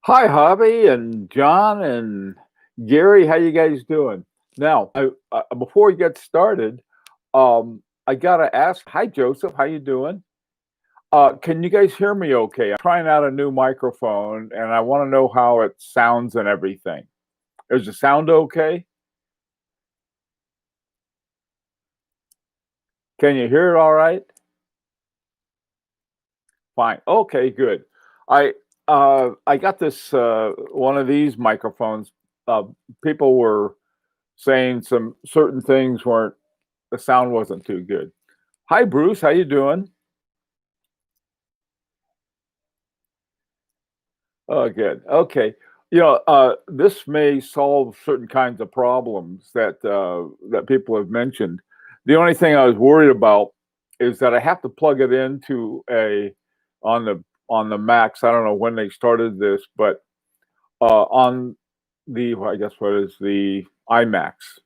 Hi, Hobby and John and Gary. How you guys doing? Now, before we get started, I gotta ask. Hi, Joseph. How you doing? Can you guys hear me? Okay, I'm trying out a new microphone, and I want to know how it sounds and everything. Is the sound okay? Can you hear it all right? Fine. Okay, good. I I got this one of these microphones. Uh, People were saying some certain things weren't the sound wasn't too good. Hi, Bruce. How you doing? Oh, good. Okay. This may solve certain kinds of problems that people have mentioned. The only thing I was worried about is that I have to plug it into a on the Macs. I don't know when they started this, but on the I guess what is the iMacs?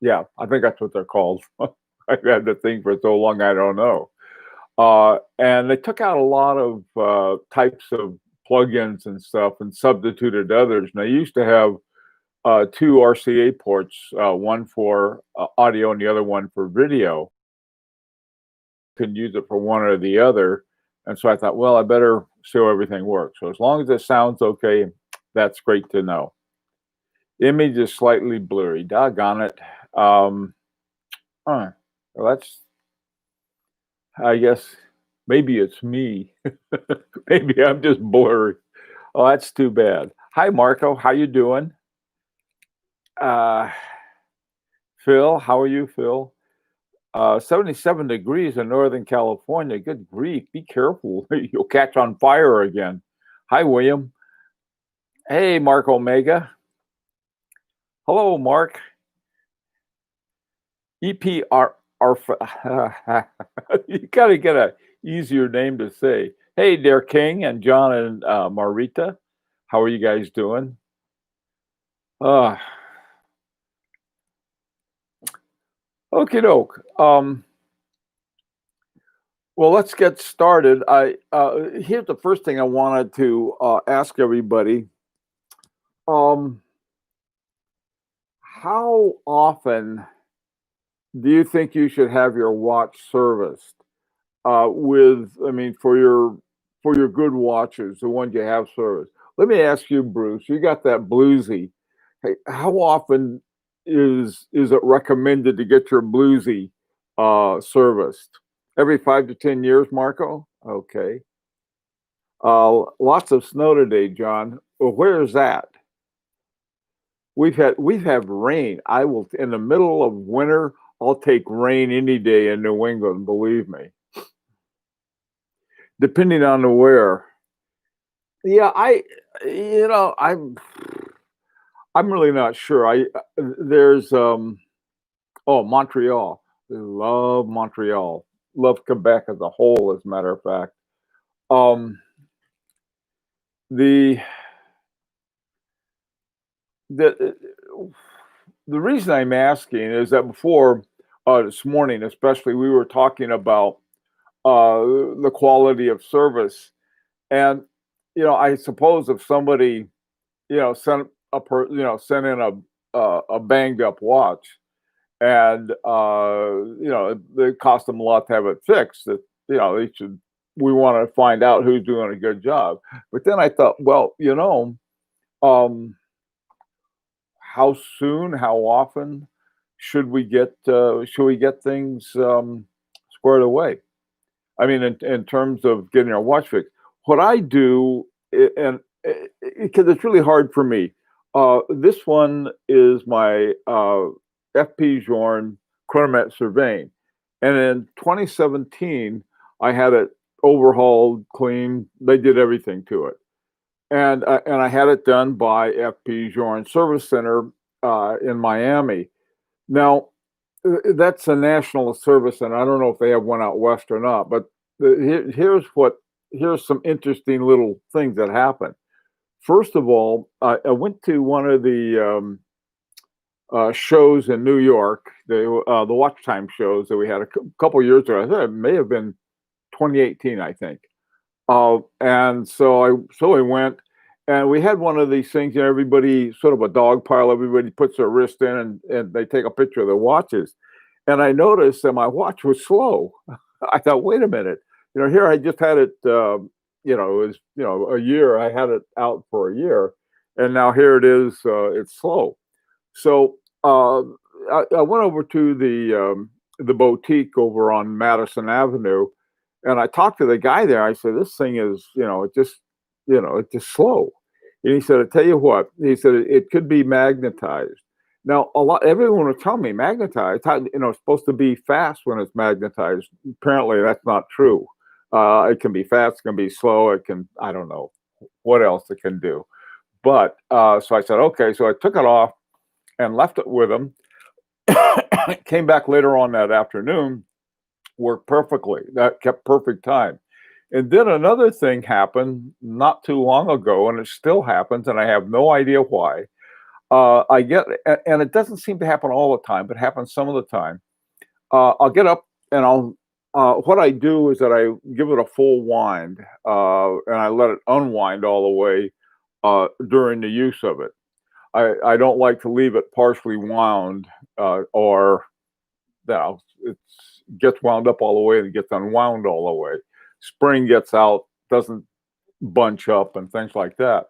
Yeah, I think that's what they're called. I've had the thing for so long, I don't know. And they took out a lot of types of plugins and stuff and substituted others. And they used to have two RCA ports, one for audio and the other one for video. Could use it for one or the other. And so I thought, well, I better see how everything works. So as long as it sounds okay, that's great to know. Image is slightly blurry. Doggone it. Um, huh. Well, that's I guess maybe it's me. Maybe I'm just blurry. Oh, that's too bad. Hi, Marco. How you doing? Uh, Phil, how are you, Phil? 77 degrees in Northern California. Good grief. Be careful. You'll catch on fire again. Hi, William. Hey, Mark Omega. Hello, Mark. EPR. You got to get a easier name to say. Hey, there, King and John and Marita. How are you guys doing? Uh, Okie doke. Well, let's get started. I Here's the first thing I wanted to ask everybody. Um, how often do you think you should have your watch serviced? I mean, for your good watches, the ones you have serviced. Let me ask you, Bruce. You got that bluesy. Hey, how often is it recommended to get your bluesy serviced? Every 5 to 10 years, Marco? Okay. Lots of snow today, John. Well, where is that? We've had rain. I will in the middle of winter. I'll take rain any day in New England. Believe me. Depending on the where. Yeah, I'm really not sure. I there's Oh, Montreal. Love Montreal. Love Quebec as a whole, as a matter of fact. Um, the the the reason I'm asking is that before this morning, especially, we were talking about the quality of service, and I suppose if somebody sent in a banged up watch, and it cost them a lot to have it fixed. That they should. We want to find out who's doing a good job. But then I thought, well, um, how soon, how often should we get things squared away? I mean, in terms of getting our watch fixed, what I do, and because it's really hard for me. This one is my FP Journe Chronomet Surveying, and in 2017, I had it overhauled, cleaned. They did everything to it, and I had it done by FP Journe Service Center in Miami. Now, that's a national service, and I don't know if they have one out west or not. But here's some interesting little things that happen. First of all, I went to one of the shows in New York, the Watch Time shows that we had a couple years ago. I think it may have been 2018, I think. And so I went, And we had one of these things, you know, everybody sort of a dog pile, everybody puts their wrist in and they take a picture of their watches. And I noticed that my watch was slow. I thought, wait a minute, you know, here I just had it, you know, it was, you know, a year. I had it out for a year, and now here it is. It's slow. So I went over to the boutique over on Madison Avenue, and I talked to the guy there. I said, "This thing is, you know, it just, you know, it's just slow." And he said, "I tell you what," he said, "it could be magnetized." Now, everyone will tell me magnetized, you know, it's supposed to be fast when it's magnetized. Apparently, that's not true. It can be fast, it can be slow, it can, I don't know what else it can do. But so I said, okay. So I took it off and left it with him. Came back later on that afternoon, worked perfectly. That kept perfect time. And then another thing happened not too long ago, and it still happens, and I have no idea why. I get, and it doesn't seem to happen all the time, but happens some of the time. I'll get up and what I do is that I give it a full wind, and I let it unwind all the way during the use of it. I don't like to leave it partially wound, or you know, it gets wound up all the way and it gets unwound all the way. Spring gets out, doesn't bunch up, and things like that.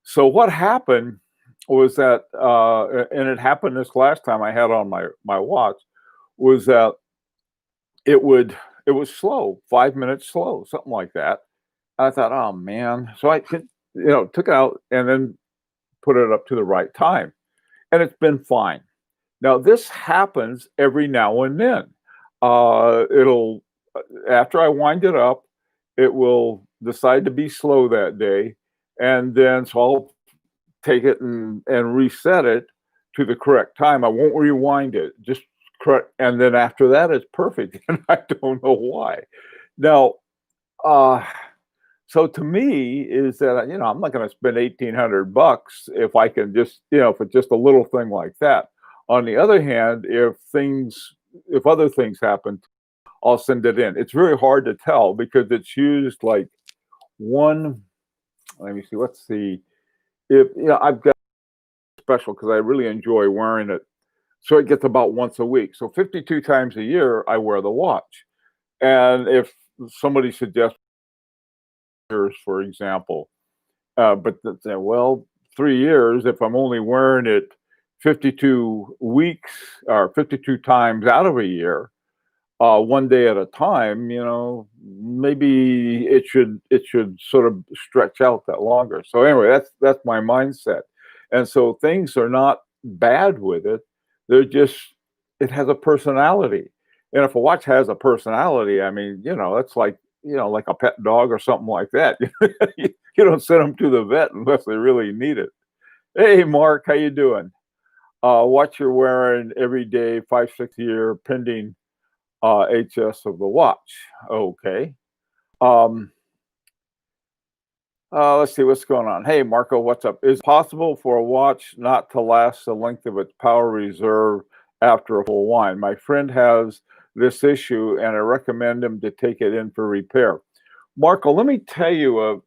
So what happened was that, and it happened this last time I had on my watch, was that it was slow, 5 minutes slow, something like that. I thought, oh man. So you know, took it out and then put it up to the right time, and it's been fine. Now this happens every now and then. It'll After I wind it up, it will decide to be slow that day, and then so I'll take it and reset it to the correct time. I won't rewind it, just correct, and then after that, it's perfect, and I don't know why. Now, uh, so to me is that, you know, I'm not gonna spend 1,800 bucks if I can just, you know, for just a little thing like that. On the other hand, if other things happen, I'll send it in. It's very hard to tell because it's used like one, let me see, let's see. If, you know, I've got special because I really enjoy wearing it. So it gets about once a week. So 52 times a year, I wear the watch. And if somebody suggests, for example, but say, well, 3 years, if I'm only wearing it 52 weeks or 52 times out of a year, one day at a time, you know, maybe it should sort of stretch out that longer. So anyway, that's my mindset. And so things are not bad with it. They're just, it has a personality. And if a watch has a personality, I mean, you know, it's like, you know, like a pet dog or something like that. You don't send them to the vet unless they really need it. Hey, Mark, how you doing? Watch you're wearing every day, 5, 6 year pending HS of the watch. Okay. Um, let's see what's going on. Hey, Marco, what's up? Is it possible for a watch not to last the length of its power reserve after a full wind? My friend has this issue, and I recommend him to take it in for repair. Marco, let me tell you,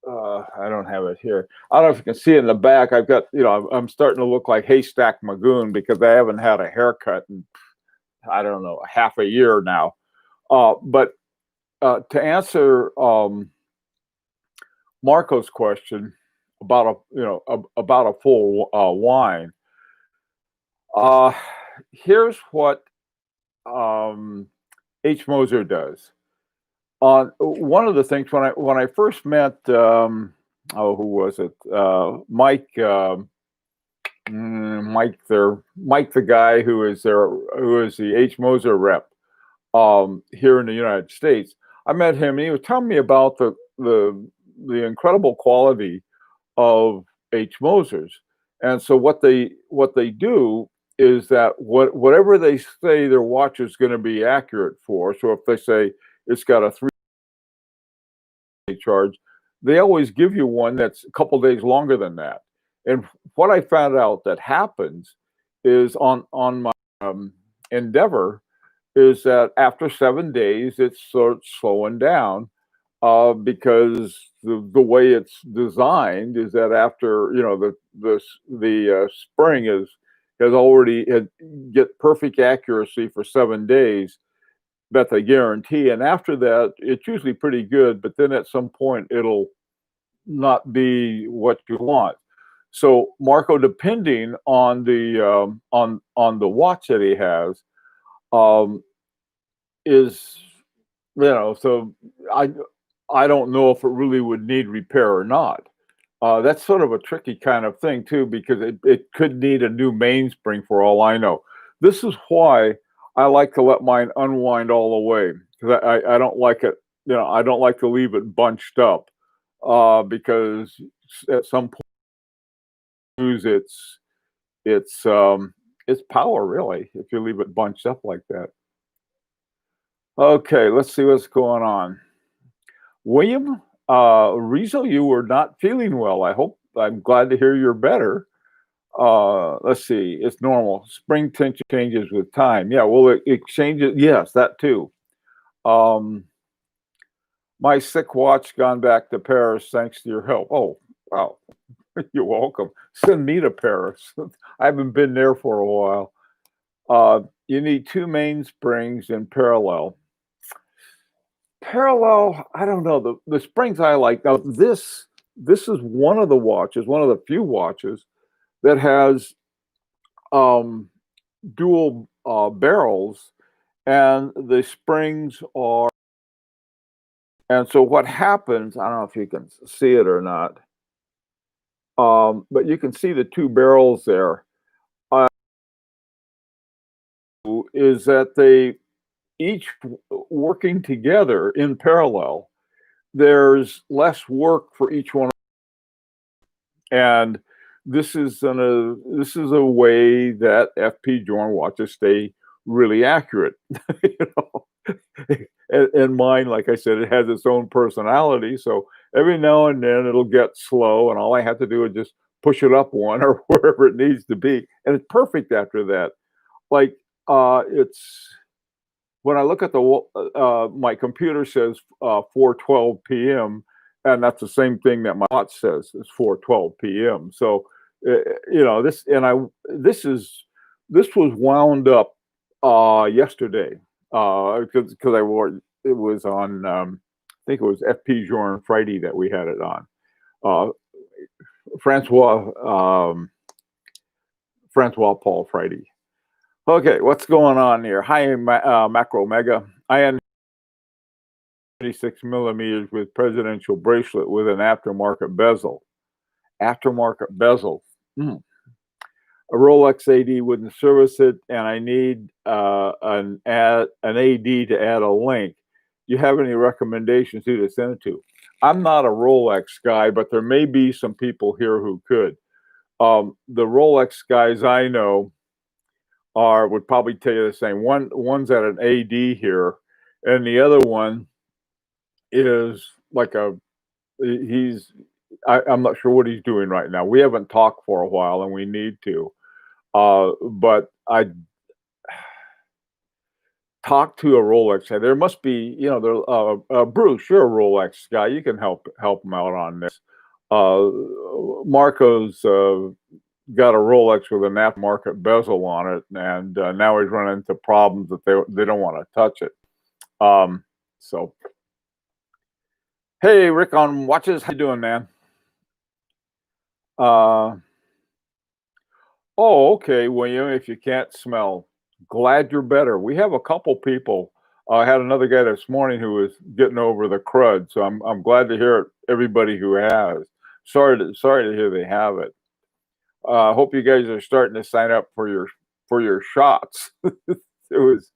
I don't have it here. I don't know if you can see it in the back. I've got, you know, I'm starting to look like Haystack Magoon because I haven't had a haircut in, I don't know, half a year now. But to answer Marco's question about about a full wine, uh, here's what H. Moser does. On one of the things when I first met, who was it? Mike, the guy who is the H. Moser rep here in the United States. I met him, and he was telling me about the incredible quality of H. Mosers. And so what they do is that whatever they say their watch is going to be accurate for. So if they say it's got a 3 charge, they always give you one that's a couple days longer than that. And what I found out that happens is on my Endeavor is that after 7 days it starts slowing down, because the way it's designed is that after the spring is has already get perfect accuracy for 7 days that they guarantee, and after that it's usually pretty good, but then at some point it'll not be what you want. So Marco, depending on the watch that he has, um, is so I I don't know if it really would need repair or not. That's sort of a tricky kind of thing too, because it could need a new mainspring for all I know. This is why I like to let mine unwind all the way because I don't like it. I don't like to leave it bunched up because at some point lose its power really if you leave it bunched up like that. Okay, let's see what's going on. William, Rizzo, you were not feeling well. I'm glad to hear you're better. Let's see. It's normal. Spring tension changes with time. Yeah, well, it changes. Yes, that too. Um, my sick watch gone back to Paris thanks to your help. Oh, wow. You're welcome. Send me to Paris. I haven't been there for a while. You need two mainsprings in parallel. Parallel, I don't know. The springs I like. Now this is one of the watches, one of the few watches that has um dual barrels, and the springs are, and so what happens, I don't know if you can see it or not, but you can see the two barrels there, uh, is that they each working together in parallel, there's less work for each one. And this is a way that FP Journe watches stay really accurate. you know, and mine, like I said, it has its own personality. So every now and then it'll get slow, and all I have to do is just push it up one or wherever it needs to be, and it's perfect after that. Like it's when I look at my computer says 4:12 p.m. and that's the same thing that my watch says. It's 4:12 p.m. So this, and I this was wound up yesterday because I wore it was on I think it was FP Journe Friday that we had it on. Uh, Francois Francois Paul Friday. Okay, what's going on here? Hi, Macro Mega. I had 36 millimeters with presidential bracelet with an aftermarket bezel. Aftermarket bezel. Mm. A Rolex AD wouldn't service it, and I need an AD to add a link. Do you have any recommendations who to send it to? I'm not a Rolex guy, but there may be some people here who could. The Rolex guys I know would probably tell you the same. One's at an AD here, and the other one is like I'm not sure what he's doing right now. We haven't talked for a while, and we need to. But I talked to a Rolex guy. There must be, Bruce, you're a Rolex guy. You can help him out on this. Marco's got a Rolex with an aftermarket bezel on it, and now he's running into problems that they don't want to touch it. So, hey, Rick on watches, how you doing, man? Oh, okay, William. If you can't smell, glad you're better. We have a couple people. I had another guy this morning who was getting over the crud, so I'm glad to hear it. Everybody who has, sorry to hear they have it. Hope you guys are starting to sign up for your shots. It was,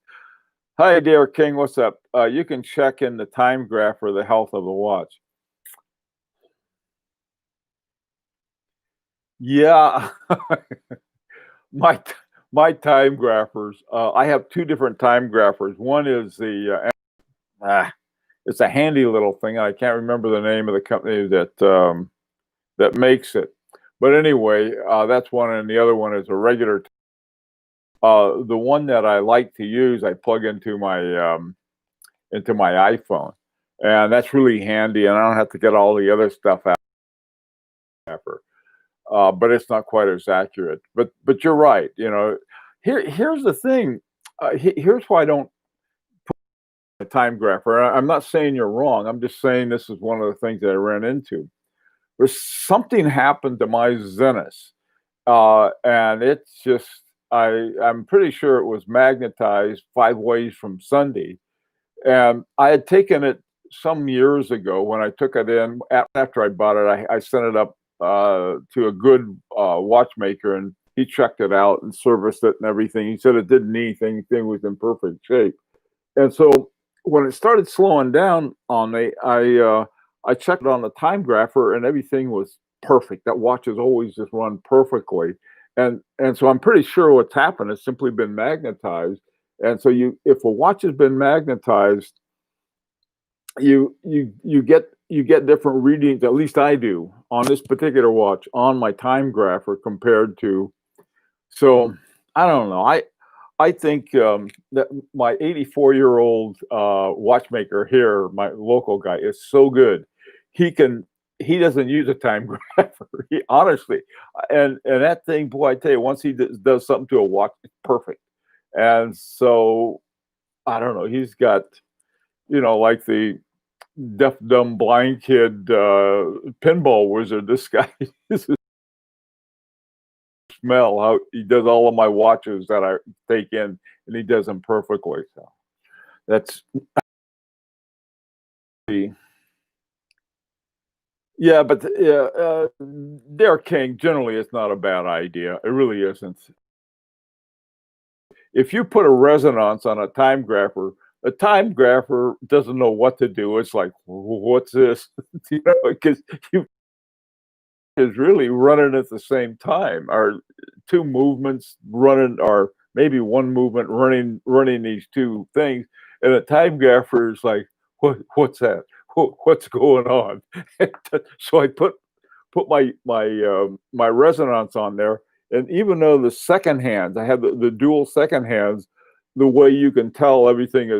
hi, Derek King. What's up? You can check in the time graph for the health of the watch. Yeah, my my time graphers. I have two different time graphers. One is it's a handy little thing. I can't remember the name of the company that makes it. But anyway, that's one, and the other one is a regular. The one that I like to use, I plug into my iPhone, and that's really handy, and I don't have to get all the other stuff out after. But it's not quite as accurate. But you're right. Here's the thing. Here's why I don't a time grapher. I'm not saying you're wrong. I'm just saying this is one of the things that I ran into. There's something happened to my Zenith, and it's just I'm pretty sure it was magnetized 5 ways from Sunday, and I had taken it some years ago when I took it in. After I bought it, I sent it up to a good watchmaker, and he checked it out and serviced it and everything. He said it didn't need anything; it was in perfect shape. And so when it started slowing down on me, I checked it on the time grapher, and everything was perfect. That watch has always just run perfectly, and so I'm pretty sure what's happened has simply been magnetized. And so if a watch has been magnetized, you get different readings. At least I do on this particular watch on my time grapher compared to. So I don't know. I think that my 84-year-old watchmaker here, my local guy, is so good. He doesn't use a time grapher. He honestly, and that thing, boy, I tell you, once he does something to a watch, it's perfect. And so I don't know. He's got, like the deaf, dumb, blind kid pinball wizard. This guy, this is smell how he does all of my watches that I take in, and he does them perfectly. So that's the yeah, but Derek King generally it's not a bad idea. It really isn't. If you put a resonance on a time grapher, the time grapher doesn't know what to do. It's like, what's this? Because you is really running at the same time, or two movements running, or maybe one movement running these two things, and a time grapher is like, what's that? What's going on? So I put my resonance on there, and even though the second hands, I have the dual second hands, the way you can tell everything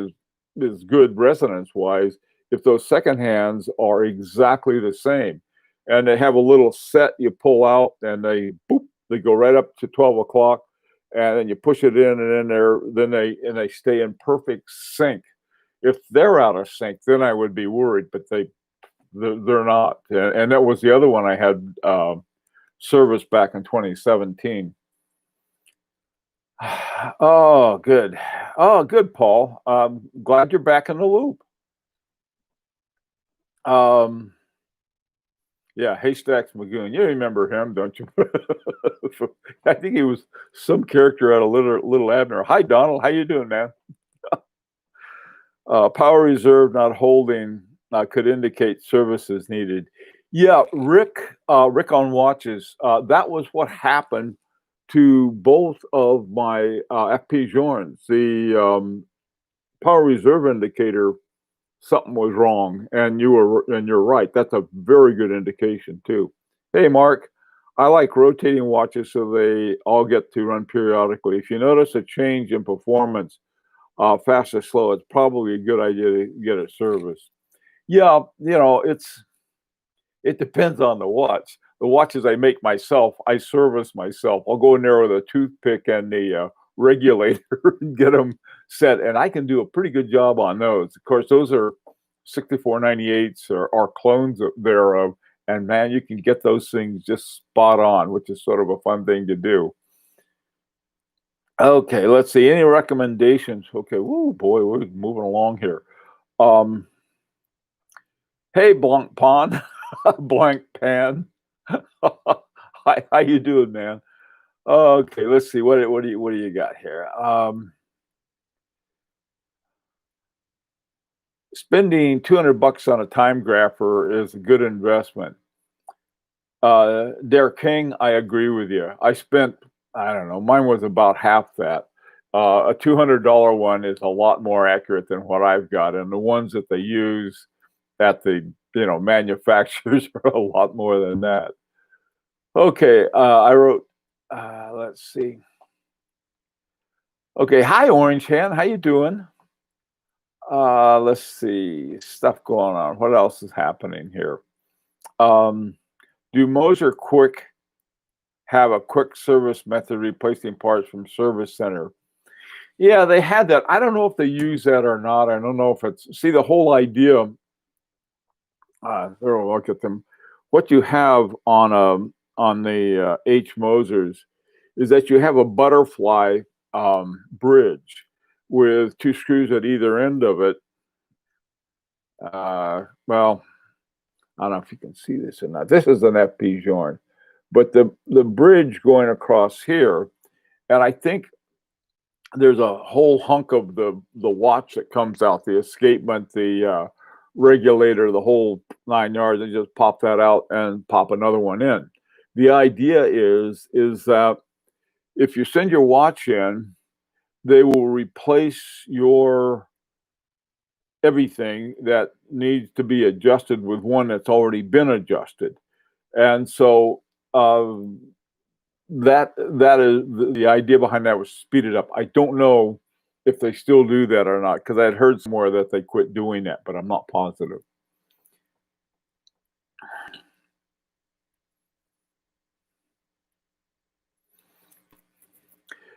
is good resonance wise, if those second hands are exactly the same, and they have a little set you pull out, and they go right up to 12 o'clock, and then you push it in, and then they stay in perfect sync. If they're out of sync, then I would be worried, but they're not. And that was the other one I had serviced back in 2017. Oh, good. Oh, good, Paul. Glad you're back in the loop. Yeah, Haystacks Magoon. You remember him, don't you? I think he was some character out of Little Abner. Hi, Donald. How you doing, man? Power reserve not holding could indicate service is needed. Yeah, Rick on watches. That was what happened to both of my FP Journes. The power reserve indicator, something was wrong, and you're right. That's a very good indication too. Hey, Mark, I like rotating watches so they all get to run periodically. If you notice a change in performance, fast or slow, it's probably a good idea to get it serviced. Yeah, it depends on the watch. The watches I make myself, I service myself. I'll go in there with a toothpick and the regulator and get them set, and I can do a pretty good job on those. Of course, those are 6498s or clones thereof, and man, you can get those things just spot on, which is sort of a fun thing to do. Okay, let's see. Any recommendations? Okay, woo boy, we're moving along here. Hey, Blanc Pond, Blank Pan. Hi, how you doing, man? Okay, let's see. What do you got here? Spending $200 on a time grapher is a good investment. Derek King, I agree with you. I spent, I don't know, mine was about half that. A $200 one is a lot more accurate than what I've got, and the ones that they use at the manufacturers are a lot more than that. Okay, I wrote. Let's see. Okay, hi Orange Hand, how you doing? Let's see, stuff going on. What else is happening here? Um, do Moser Quick have a quick service method replacing parts from service center? Yeah, they had that. I don't know if they use that or not. I don't know if it's see the whole idea. There, look at them. What you have on the H Mosers is that you have a butterfly bridge with two screws at either end of it. Well, I don't know if you can see this or not. This is an FP Journe, but the bridge going across here, and I think there's a whole hunk of the watch that comes out, the escapement, the regulator, the whole 9 yards. They just pop that out and pop another one in. The idea is that if you send your watch in, they will replace your everything that needs to be adjusted with one that's already been adjusted. And so that is the idea behind that was speed it up. I don't know if they still do that or not because I'd heard somewhere that they quit doing that, but I'm not positive.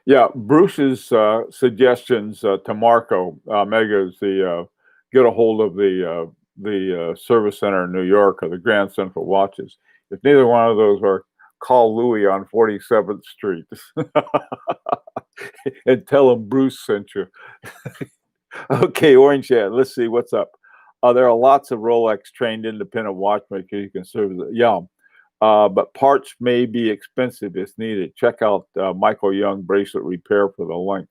Yeah, Bruce's suggestions to Marco Megas, the get a hold of the service center in New York or the Grand Central Watches. If neither one of those are, call Louis on 47th Street and tell him Bruce sent you. Okay, Orange Hat. Let's see what's up. There are lots of Rolex trained independent watchmakers you can serve. Yeah, but parts may be expensive if needed. Check out Michael Young Bracelet Repair for the link.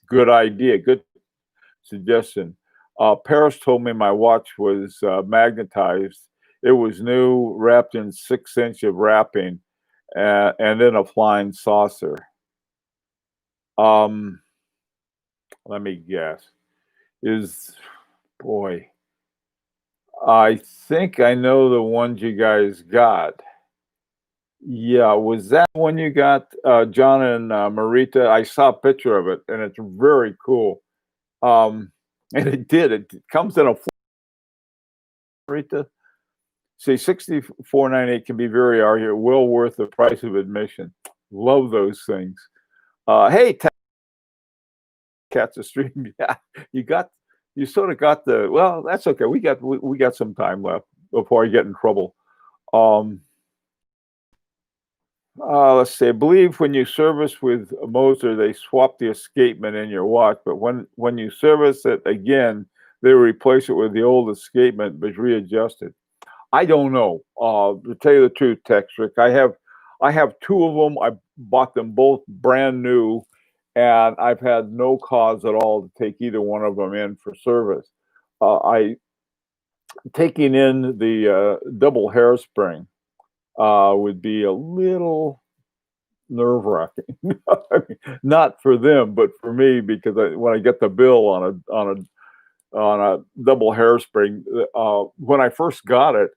Good idea. Good suggestion. Paris told me my watch was magnetized. It was new, wrapped in 6 inch of wrapping, and then a flying saucer. Let me guess. Boy, I think I know the ones you guys got. Yeah, was that one you got, John and Marita? I saw a picture of it, and it's very cool. And it comes in a Marita. See, 64.98 can be very arguable, well worth the price of admission. Love those things. Hey, Cats of Stream, yeah, you sort of got the. Well, that's okay. We got some time left before I get in trouble. Let's see. I believe when you service with a Moser, they swap the escapement in your watch, but when you service it again, they replace it with the old escapement but readjusted. I don't know. To tell you the truth, Textrick, I have two of them. I bought them both brand new, and I've had no cause at all to take either one of them in for service. I taking in the double hairspring would be a little nerve wracking. I mean, not for them, but for me, because when I get the bill on a double hairspring, when I first got it,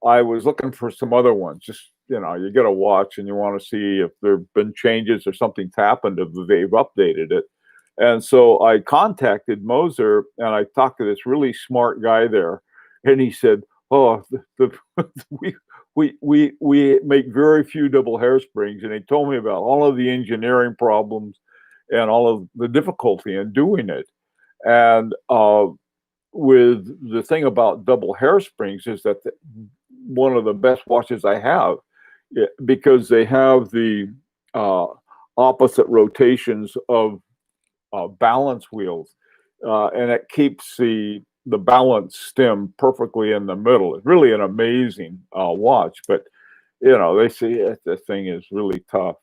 I was looking for some other ones. Just you get a watch and you want to see if there've been changes or something's happened, if they've updated it. And so I contacted Moser and I talked to this really smart guy there, and he said, "Oh, we make very few double hairsprings," and he told me about all of the engineering problems and all of the difficulty in doing it. And with the thing about double hairsprings is that one of the best watches I have, because they have the opposite rotations of balance wheels, and it keeps the balance stem perfectly in the middle. It's really an amazing watch, but they say the thing is really tough.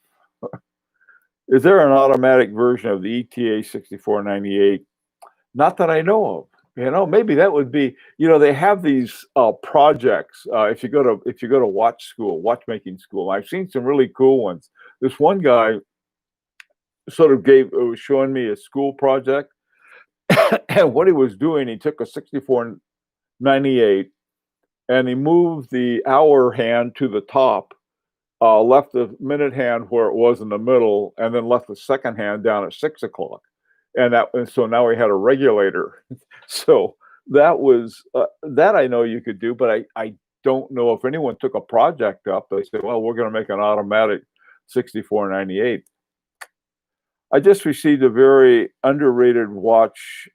Is there an automatic version of the ETA 6498? Not that I know of. Maybe that would be. They have these projects. If you go to watchmaking school, I've seen some really cool ones. This one guy sort of was showing me a school project, and what he was doing, he took a 6498 and he moved the hour hand to the top, left the minute hand where it was in the middle, and then left the second hand down at 6 o'clock. and so now we had a regulator. So that I know you could do, but I don't know if anyone took a project up. They said, well, we're going to make an automatic 6498. I just received a very underrated watch.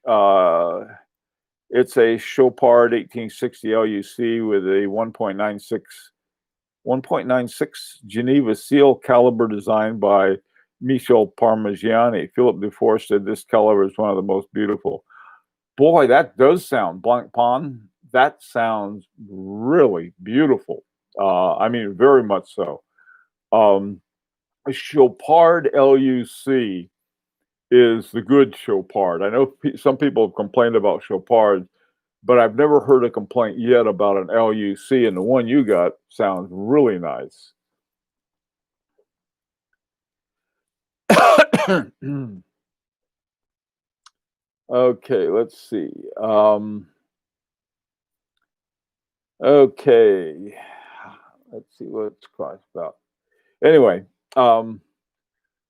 It's a Chopard 1860 LUC with a 1.96 Geneva seal caliber designed by Michel Parmigiani. Philip Dufour said this caliber is one of the most beautiful. Boy, that does sound, Blanc Pond, that sounds really beautiful. I mean, very much so. Chopard LUC is the good Chopard. I know some people have complained about Chopard, but I've never heard a complaint yet about an LUC, and the one you got sounds really nice. Okay, let's see. Okay, let's see what it's cost about. Anyway,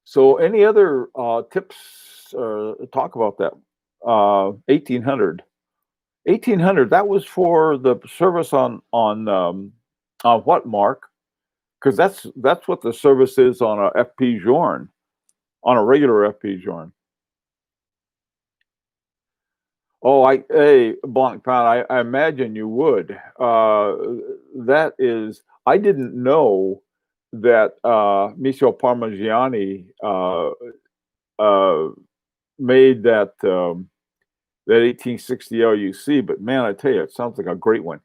so any other tips talk about that? 1800. 1800, that was for the service on what, Mark? Because that's what the service is on a FP Journe, on a regular FP Journe. Oh, hey, Blanc Pound, I imagine you would. That is, I didn't know that Michel Parmigiani made that 1860 LUC, but man, I tell you, it sounds like a great one.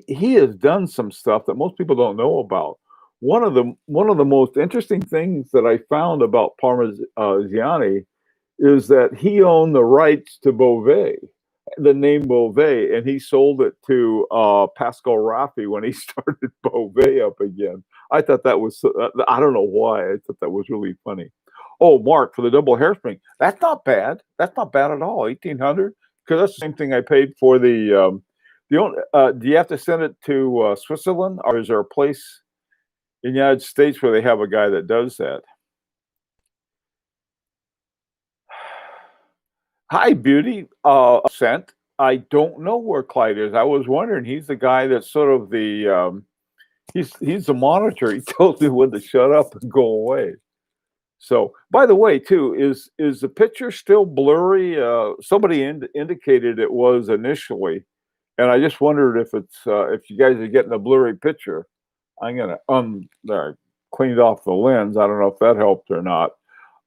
He has done some stuff that most people don't know about. One of the most interesting things that I found about Parmigiani is that he owned the rights to Beauvais, the name Beauvais, and he sold it to Pascal Raffi when he started Beauvais up again. I thought that was, I don't know why, I thought that was really funny. Oh, Mark, for the double hairspring, that's not bad. That's not bad at all. 1800, because that's the same thing I paid for the. Do you have to send it to Switzerland, or is there a place in the United States where they have a guy that does that? Hi, Beauty. Sent. I don't know where Clyde is. I was wondering. He's the guy that's sort of the. He's the monitor. He tells me when to shut up and go away. So, by the way, too, is the picture still blurry? Somebody indicated it was initially, and I just wondered if it's if you guys are getting a blurry picture. I'm gonna cleaned off the lens. I don't know if that helped or not.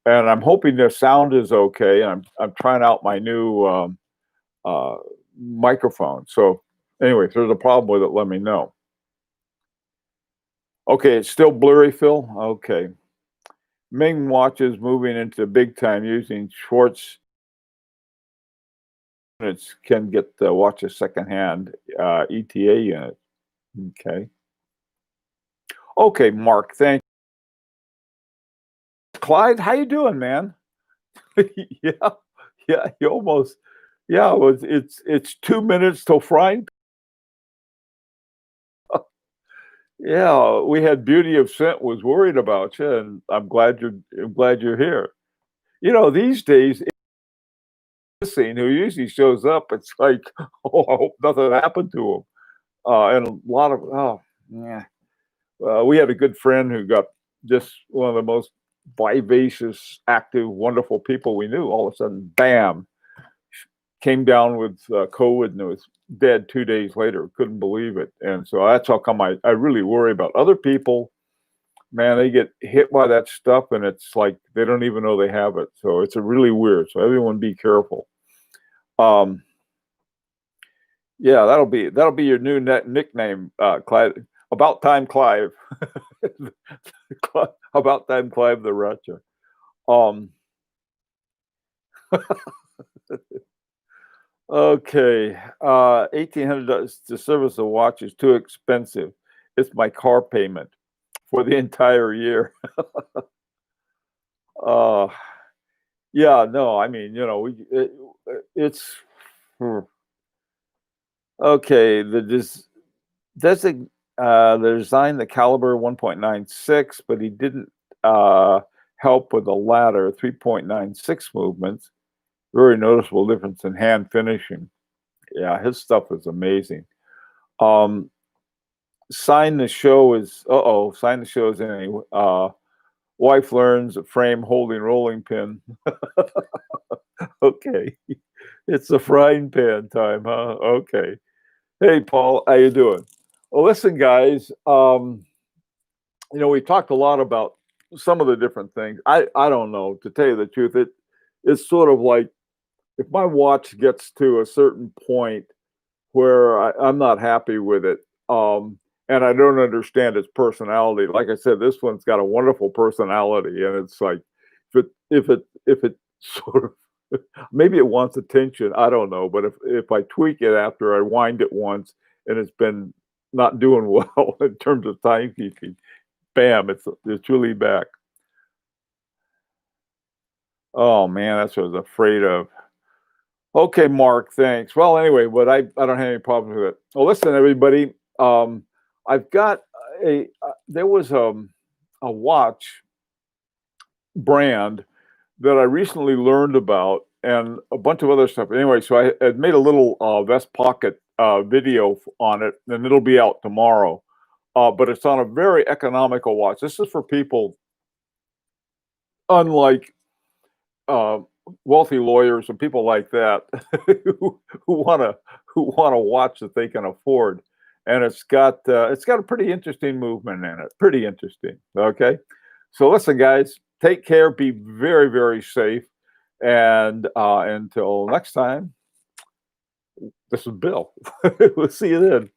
And I'm hoping the sound is okay. And I'm trying out my new microphone. So anyway, if there's a problem with it, let me know. Okay, it's still blurry, Phil. Okay. Ming watches moving into big time using Schwartz units can get the watch a secondhand ETA unit. Okay. Okay, Mark. Thank you. Clyde, how you doing, man? Yeah, yeah. You almost. Yeah, it's 2 minutes till frying. Yeah, we had Beauty of Scent was worried about you, and I'm glad you're here. You know, these days, scene who usually shows up, it's like, oh, I hope nothing happened to him. And a lot of, oh, yeah. We had a good friend who got just one of the most vivacious, active, wonderful people we knew. All of a sudden, bam, came down with COVID and it was dead 2 days later. Couldn't believe it. And so that's how come I really worry about other people. Man, they get hit by that stuff and it's like they don't even know they have it. So it's a really weird. So everyone be careful. Yeah, that'll be your new nickname, Clive. About time, Clive. About time, Clive the Ratcher. Okay, $1,800 to service a watch is too expensive. It's my car payment for the entire year. Yeah, no, I mean, you know, it's okay. The design the caliber 1.96, but he didn't have help with the latter, 3.96 movements. Very noticeable difference in hand finishing. Yeah, his stuff is amazing. Um, sign the show is sign the show is anyway. Wife learns a frame holding rolling pin. Okay, it's a frying pan time, huh? Okay. Hey, Paul, how you doing? Well, listen, guys. We talked a lot about some of the different things. I don't know, to tell you the truth. It's sort of like if my watch gets to a certain point where I'm not happy with it, and I don't understand its personality. Like I said, this one's got a wonderful personality, and it's like if it sort of maybe it wants attention. I don't know, but if I tweak it after I wind it once and it's been not doing well in terms of timekeeping, bam, it's really back. Oh man, that's what I was afraid of. Okay, Mark, thanks. Well, anyway, but I don't have any problems with it. Well, listen, everybody. I've got there was a watch brand that I recently learned about and a bunch of other stuff. Anyway, so I had made a little vest pocket video on it, and it'll be out tomorrow. But it's on a very economical watch. This is for people unlike uh, wealthy lawyers and people like that who want to watch that they can afford. And it's got a pretty interesting movement in it. Pretty interesting. Okay, so listen, guys, take care. Be very very safe. And until next time, this is Bill. We'll see you then.